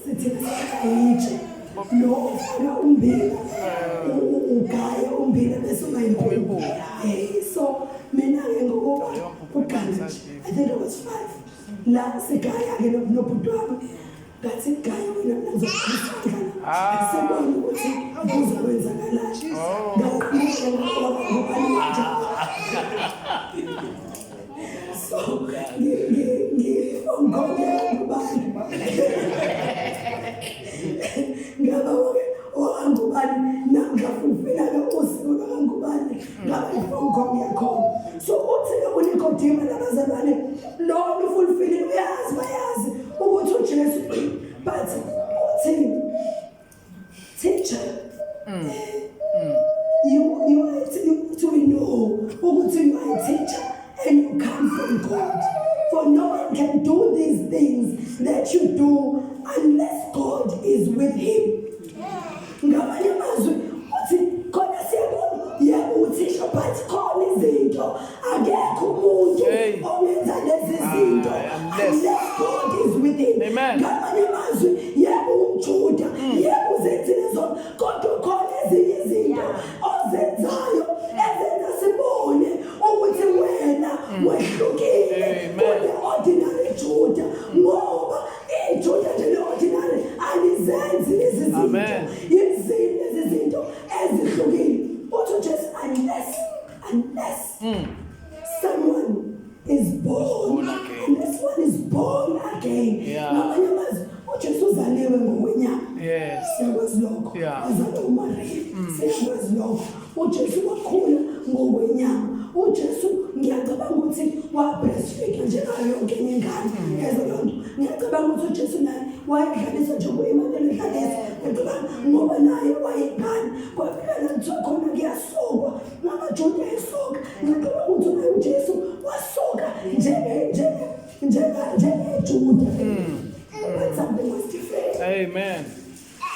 sithina sikayitshe lo ofuna umbila ugaya umbila bese ubayimpupu. So mina-ke ngokuba uGandhi, I think I was 5 la sigaya-ke nobhuti wami ngathi gaya wena mina ngizokukhulisa sibone ukuthi kuzokwenzakalani ngawukhulisa ngobani so ngifongole ngubani ngaba owangubani namngafulfila-ke usiko lwakangubani ngaba ifongome yakhona. So uthi-ke uNikodima nabazalwane lo lufulfile uyazi bayazi ukuthi uJesu but uthi teacher you know ukuthi you are a teacher and you come from God, for no one can do these things that you do unless God is with him. Ngamanye amazwi uthi khona siyabona yebo uthisha but khona izinto akekho umuntu ongenza lezi zinto unless God is with him. Ngamanye amazwi yebo umJuda yebo uzenzile zona kodwa khona ezinye izinto ozenzayo ezenza sibone ukuthi wena wehlukile kune-ordinary Juda, ngoba iJuda nje le-ordinary alizenzi lezi zinto yizini lezi zinto ezihlukile. Uthi uJesu unless someone is born again. Ngamanye amazwi uJesu uzaliwe ngokwenyama, siyakwazi lokho. Wazalwa uMaria, siyakwazi lokho. uJesu wakhula ngokwenyama. uJesu ngiyacabanga ukuthi wa-breastfeed njengayo yonke enye ingane ezo lonto. Ngiyacabanga ukuthi uJesu naye wayedlalisa njengoba iManele edlalisa. Ngiyacabanga ngoba naye wayingane kwafika la kuthiwa khona kuyasokwa namaJuda esoka. Ngiyacabanga ukuthi naye uJesu wasoka njengeJuda. But something was different. Amen.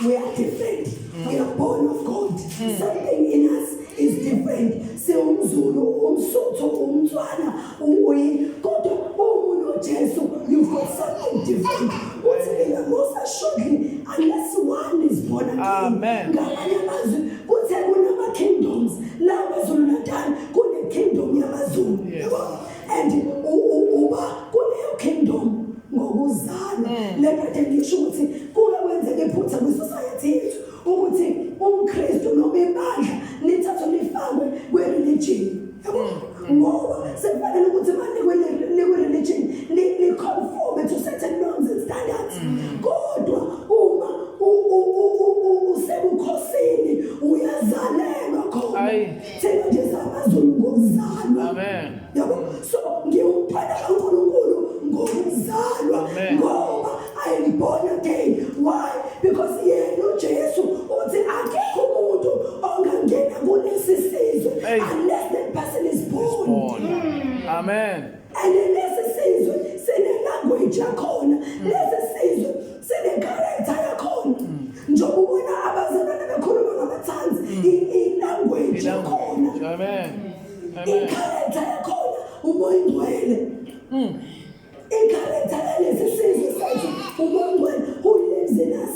We are different. We are born of God. Something in us is different. UmZulu, umSotho, umTswana, kodwa umuntu uJesu, you've got something different. What's the most assuredly, unless one is born again. Amen. Ngamanye amazwi kuthe kunama kingdoms la kwaZulu Natal kune kingdom yamaZulu. And uba kuleyo kingdom ngokuzana lekade ngisho ukuthi kuke kwenzeke iphutha kwi-society yethu ukuthi umKristu noma ibandla lithathwe lifakwe kwe-religion. Ngoba sekufanele ukuthi manje kwe-religion li-conform to certain norms and standards. Kodwa uma usebukhosini uyazalelwa khona thina nje samaZulu ngokuzalwa. Yabo, so ngiyumphana kaNkulunkulu ngokuzalwa ngoba I am born again. Why? Because yena uJesu uthi akekho umuntu ongangena kulesi sizwe unless that person is born. Amen. And lesi sizwe sine-language yakhona, lesi sizwe sine-character yakhona. Njengoba ubona abazalwane bekhuluma ngamathanzi, i-language yakhona, i-character yakhona, umoya ingcwele. I-character yalesi sizwe sethu, umoya ingcwele, who lives in us.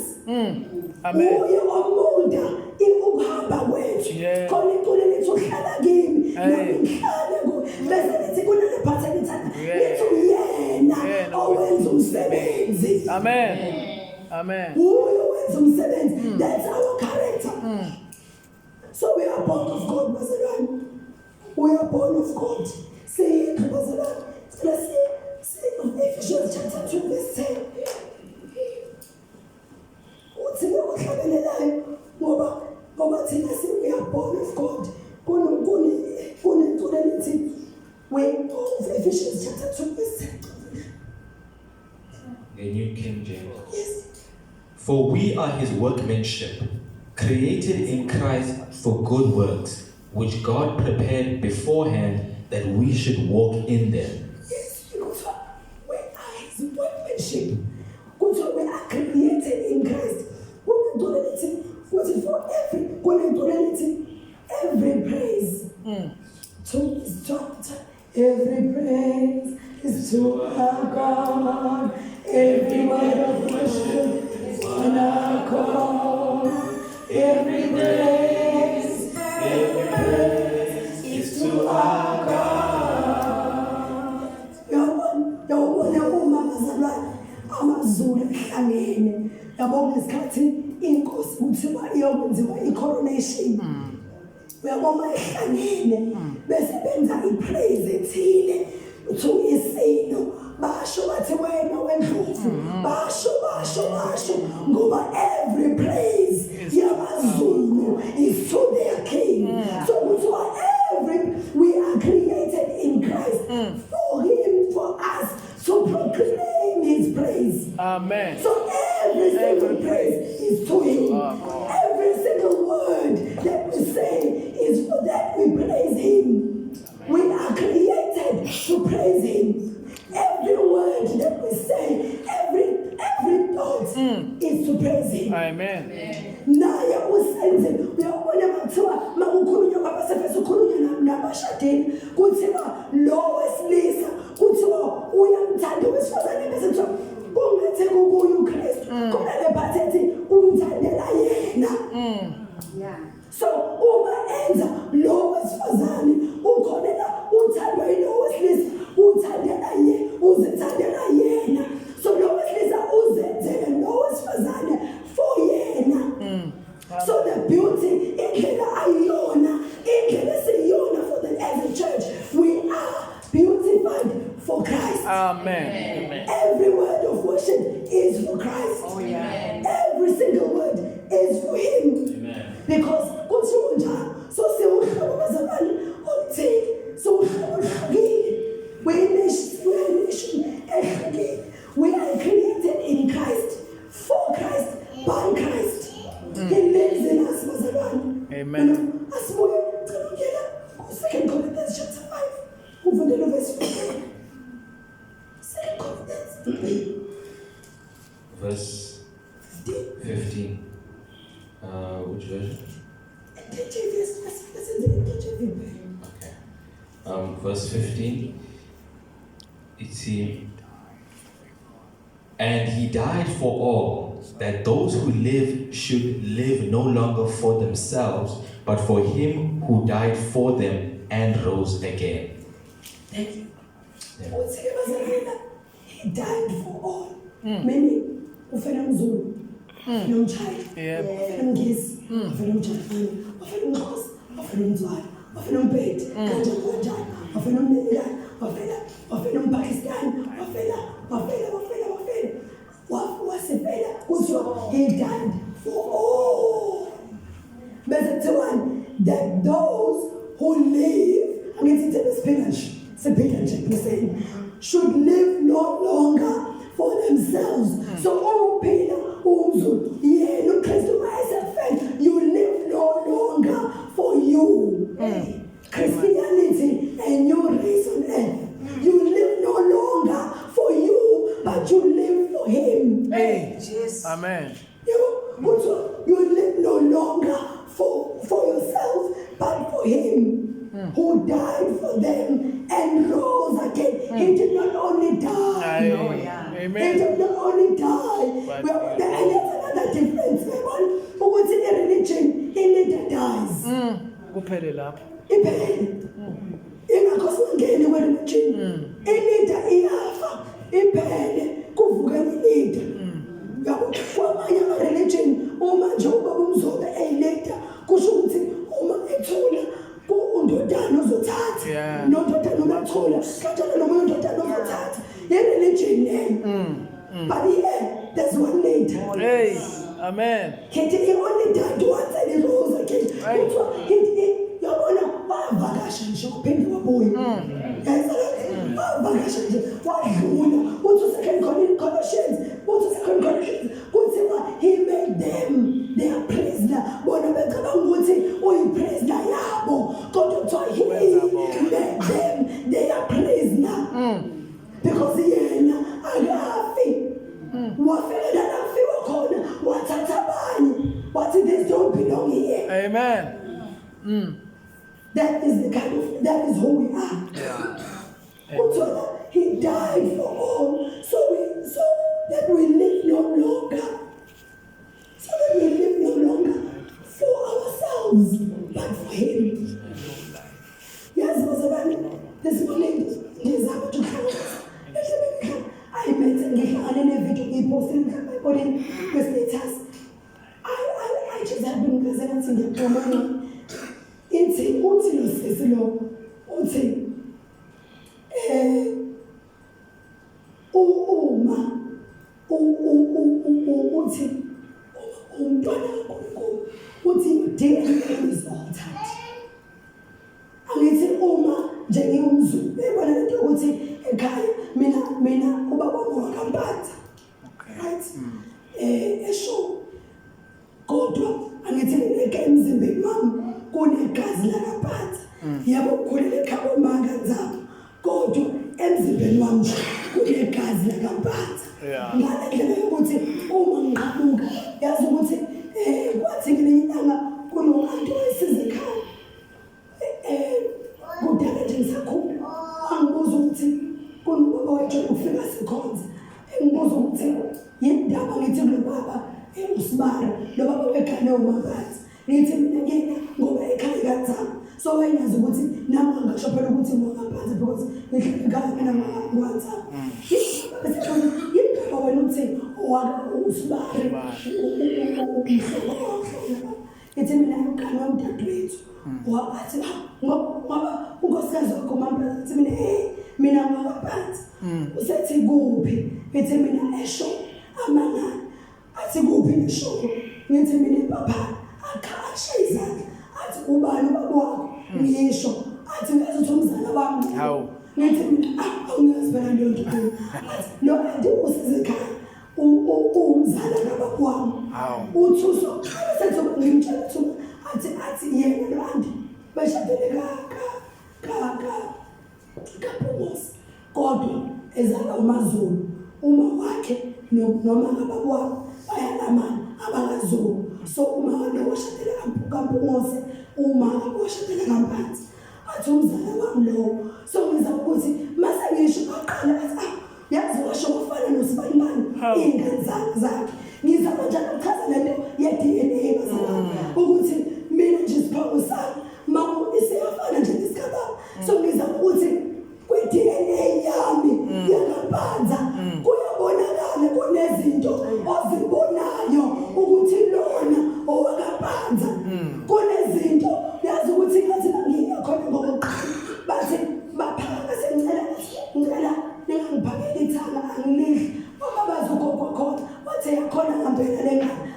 Uye omulda ukuhamba kwethu. Khona inkulu lithi uhlala kimi, nami ngihlale kuwe. Bese lithi kunale part elithanda, lithi uyena owenza umsebenzi. Amen. Uye owenza umsebenzi. That's our character. So we are born of God, bazalwane. We are born of God. Say, bazalwane. Let's see Ephesians chapter 2 verse 10. Uthi ukuhlabelelayo ngoba thina we are born of God. Kunentulo elithi Ephesians chapter 2 verse 10. The New King James. Yes. For we are his workmanship, created in Christ for good works, which God prepared beforehand that we should walk in them. Yes, because we are his workmanship. We are created in Christ. Every praise every praise is to our God. Every word of worship is behlangene yabo ngesikhathi inkosi kuthiwa iyokwenziwa i-coronation. Uyabona ihlangene bese benza i-praise ethile to isilo basho bathi wena wendlovu basho ngoba every praise yamaZulu is to their king. So kuthiwa we are created in Christ for him, for us to proclaim his praise. Amen. So every single praise is to him. Every single word that we say is for that we praise him. We are created to praise him. Every word that we say, every thought is to praise him. Amen. Naye usenze uyabona bathiwa makukhulunywa ngabasefeso ukhulunywa nabashadeni kuthiwa lo wesilisa kuthiwa uyamthanda wesifazane bese kuthiwa kungathi kukuye uKristu kunale part ethi umthandela yena. So uma enza lo wesifazane ukhonela uthandwa yilo wesilisa uthandela yena uzithandela yena. So lo wesilisa uzenzele lo wesifazane for yena. So the beauty indlela ayona indlela siyona for the as a church we are beautified for Christ. Amen. Every word of worship is for Christ. Every single word is for him. Because kuthiwa njalo so siwuhlobo bazalwane oluthile so uhlobo oluhlukile. We are a nation ehlukile. We are created in Christ, for Christ, by Christ. He lives in us, bazalwane. Amen. Asibuye ngicela 2 Corinthians chapter 5 uvundele verse 15. 2 Corinthians Verse 15. Which version? Okay. Verse 15. It's and he died for all, that those who live should live no longer for themselves, but for him who died for them and rose again. Thank you. He died for all. Meaning, ufela mZulu, ufela umchayili, ufela umngisi, ufela umjapani, ufela umXhosa, ufela umZulu, ufela umpedi, kanjani, ufela umNelekani, ufela umpakistani, ufela. Wasifela kuthiwa he died for all. Verse 1, that those who live, should live no longer for themselves. So uphila umZulu yena uKristu mayesefela, you live no longer for you. Christianity a new race on earth. You live no longer for you, but you live for him. Yes. Amen. You live no longer for yourself, but for him who died for them and rose again. He did not only die. Amen. He did not only die. And that's another difference. What's in a religion? He later dies. Kuphele lapho. Iphele. Ingakho singene kwe-religion. Ilida iyafa. Iphele. Kuvuka ilida. Yabo kwamanye ama-religion uma nje ubaba umZola eyilida kusho ukuthi uma ethula undodana uzothatha nondodana umathula kanjalo nomunye undodana uzothatha i-religion leyo. But yeah, there's one later. Hey. Amen. He only died once and he rose again. Yabona wavakasha nje uphinde wabuya. Wavakasha nje wadlula. Uthi second Colossians, kuthiwa he made them their prisoner. Bona becabanga ukuthi uyiprisoner yabo. Kodwa kuthiwa he made them their prisoner. Because yena akafi. Wafela la fiwa khona wathatha abanye. What this don't belong here. Amen. That is who we are. He died for all, so that we live no longer. So that we live no longer for ourselves, but for him. Yes, Mr. This morning, I met a video he posted on status. I just happened because I don't think you're coming. It's a mountain of Sisilo. Uthi DNA is altered. Angithi uma njengomZulu ebona lento ukuthi ekhaya mina ubaba wakampatha. Right? Esho kodwa angithi emzimbeni wami kunegazi lakampatha. Yabo kukhulele ekhaya omanga nzabo. Kodwa emzimbeni wami kunegazi lakampatha. Ngale ukuthi uma ngiqhamuka yazi ukuthi kwathi nginyanga kunomuntu wesize ekhaya kudala nje ngisakhula angibuza ukuthi kunobaba wethu ufika sikhonza engibuza ukuthi yindaba ngithi kulo baba usibara lo baba wekhaya nomabathi ngithi mina ngeke ngoba ekhaya kathami so wayenazi ukuthi nami angasho phela ukuthi ngingaphansi because ngihlala mina ngwanza yindaba wena uthi usibara ithi mina ngikhala umdadewethu wabathi ngoba unkosikazi wakho mama ithi mina ngaphansi usethi kuphi ithi mina esho amanga athi kuphi esho ngithi mina papa akhasha izandla athi ubani ubaba wakho ngisho athi ngathi umzala wami ngithi mina awungazibona leyo nto no andi usizekhaya umzala kababa wami uthuso sethi ngimtshela ukuthi athi yena noandi bashadele kaPhumusi kodwa ezala umaZulu uma wakhe noma ngababa wami bayalamana abakaZulu so uma washadela kaPhumusi uma washadela kaMpantsi athi umzala wami lo so ngiza ukuthi mase ngisho aqala athi yazi washo kufana noSibanibani ingane zakhe ngizama njalo ukuchaza lento ye-DNA ukuthi mina nje siphawu sami mama isiyafana nje isigaba so ngizama ukuthi kwe-DNA yami yakaPhantsa kuyabonakala kunezinto ozibonayo ukuthi lona owakaPhantsa kunezinto yazi ukuthi ngathi ngiya khona ngokuqala bathi baphaka sengicela ningangiphakela ithanga angilidli uma bazogogo khona wathi yakhona ngempela lengane